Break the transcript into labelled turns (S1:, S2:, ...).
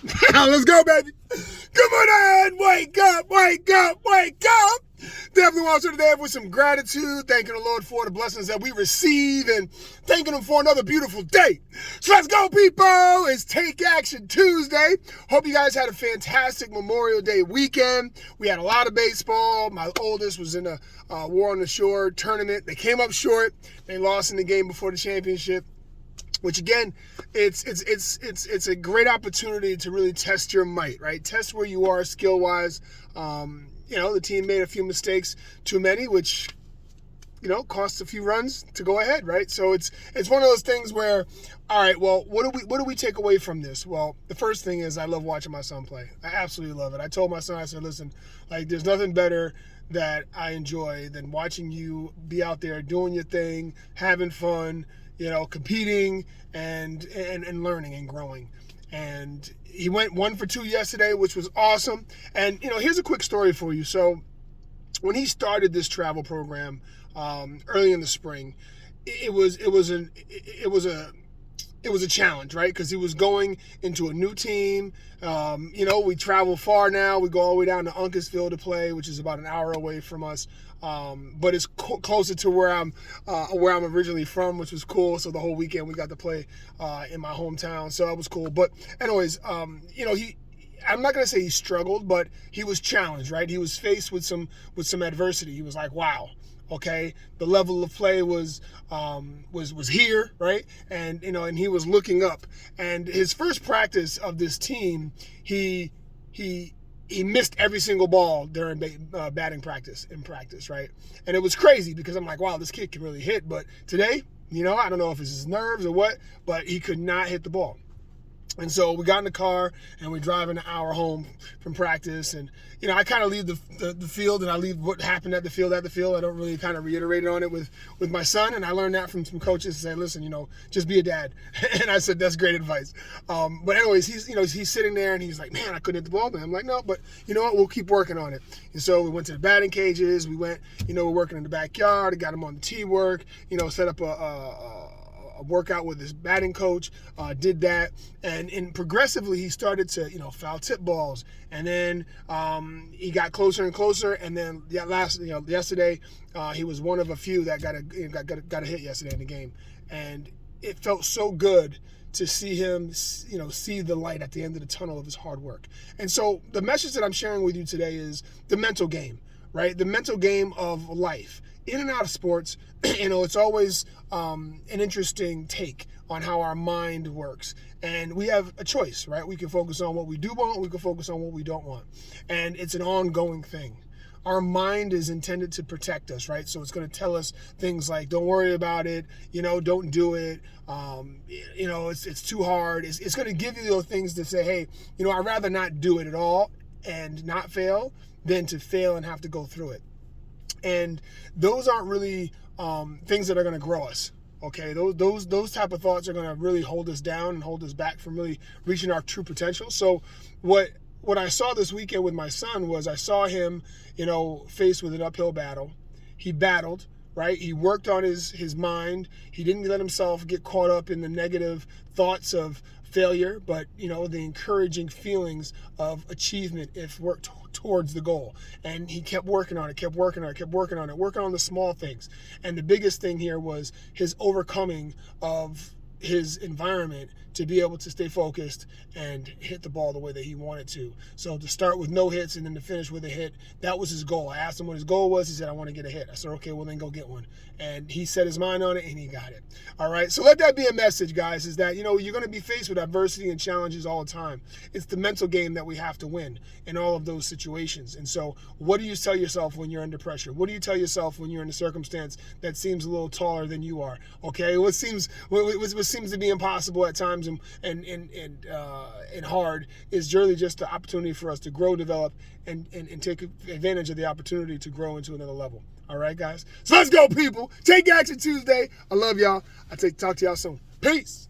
S1: Let's go, baby. Come on in. Wake up, wake up, wake up. Definitely want to today with some gratitude, thanking the Lord for the blessings that we receive and thanking Him for another beautiful day. So let's go, people. It's Take Action Tuesday. Hope you guys had a fantastic Memorial Day weekend. We had a lot of baseball. My oldest was in a War on the Shore tournament. They came up short. They lost in the game before the championship. Which again, it's a great opportunity to really test your might, right? Test where you are skill-wise. The team made a few mistakes, too many, which cost a few runs to go ahead, right? So it's one of those things where, all right, well, what do we take away from this? Well, the first thing is I love watching my son play. I absolutely love it. I told my son, I said, listen, like there's nothing better that I enjoy than watching you be out there doing your thing, having fun, competing and learning and growing. And he went 1 for 2 yesterday, which was awesome. And here's a quick story for you. So when he started this travel program early in the spring, it was a challenge, right? Because he was going into a new team. We travel far now. We go all the way down to Uncasville to play, which is about an hour away from us. But it's closer to where I'm originally from, which was cool. So the whole weekend we got to play in my hometown, so that was cool. But anyways, I'm not gonna say he struggled, but he was challenged, right? He was faced with some adversity. He was like, wow. Okay, the level of play was here, right? And he was looking up. And his first practice of this team, he missed every single ball during batting practice, right? And it was crazy because I'm like, wow, this kid can really hit. But today, I don't know if it's his nerves or what, but he could not hit the ball. And so we got in the car and we're driving an hour home from practice. And, I kind of leave the field and I leave what happened at the field. I don't really kind of reiterate on it with my son. And I learned that from some coaches to say, listen, just be a dad. And I said, that's great advice. But anyways, he's sitting there and he's like, man, I couldn't hit the ball. And I'm like, no, but you know what? We'll keep working on it. And so we went to the batting cages. We went, we're working in the backyard. I got him on the tee work, set up a workout with his batting coach, did that, and progressively he started to foul tip balls, and then he got closer and closer, and then yesterday he was one of a few that got a hit yesterday in the game, and it felt so good to see him see the light at the end of the tunnel of his hard work. And so the message that I'm sharing with you today is the mental game, right? The mental game of life. In and out of sports, it's always an interesting take on how our mind works. And we have a choice, right? We can focus on what we do want, we can focus on what we don't want. And it's an ongoing thing. Our mind is intended to protect us, right? So it's going to tell us things like, don't worry about it, don't do it, it's too hard. It's going to give you those things to say, hey, I'd rather not do it at all and not fail than to fail and have to go through it. And those aren't really things that are going to grow us. Okay, those type of thoughts are going to really hold us down and hold us back from really reaching our true potential. So what I saw this weekend with my son was I saw him, faced with an uphill battle. He battled, right? He worked on his mind. He didn't let himself get caught up in the negative thoughts of failure, but the encouraging feelings of achievement if worked towards the goal. And he kept working on it, working on the small things. And the biggest thing here was his overcoming of his environment to be able to stay focused and hit the ball the way that he wanted to. So to start with no hits and then to finish with a hit, that was his goal. I asked him what his goal was. He said, I want to get a hit. I said, okay, well then go get one. And he set his mind on it and he got it. All right, so let that be a message, guys, is that, you're going to be faced with adversity and challenges all the time. It's the mental game that we have to win in all of those situations. And so what do you tell yourself when you're under pressure? What do you tell yourself when you're in a circumstance that seems a little taller than you are? Okay, what seems to be impossible at times and hard is really just the opportunity for us to grow, develop, and take advantage of the opportunity to grow into another level. All right, guys? So let's go, people. Take Action Tuesday. I love y'all. Talk to y'all soon. Peace.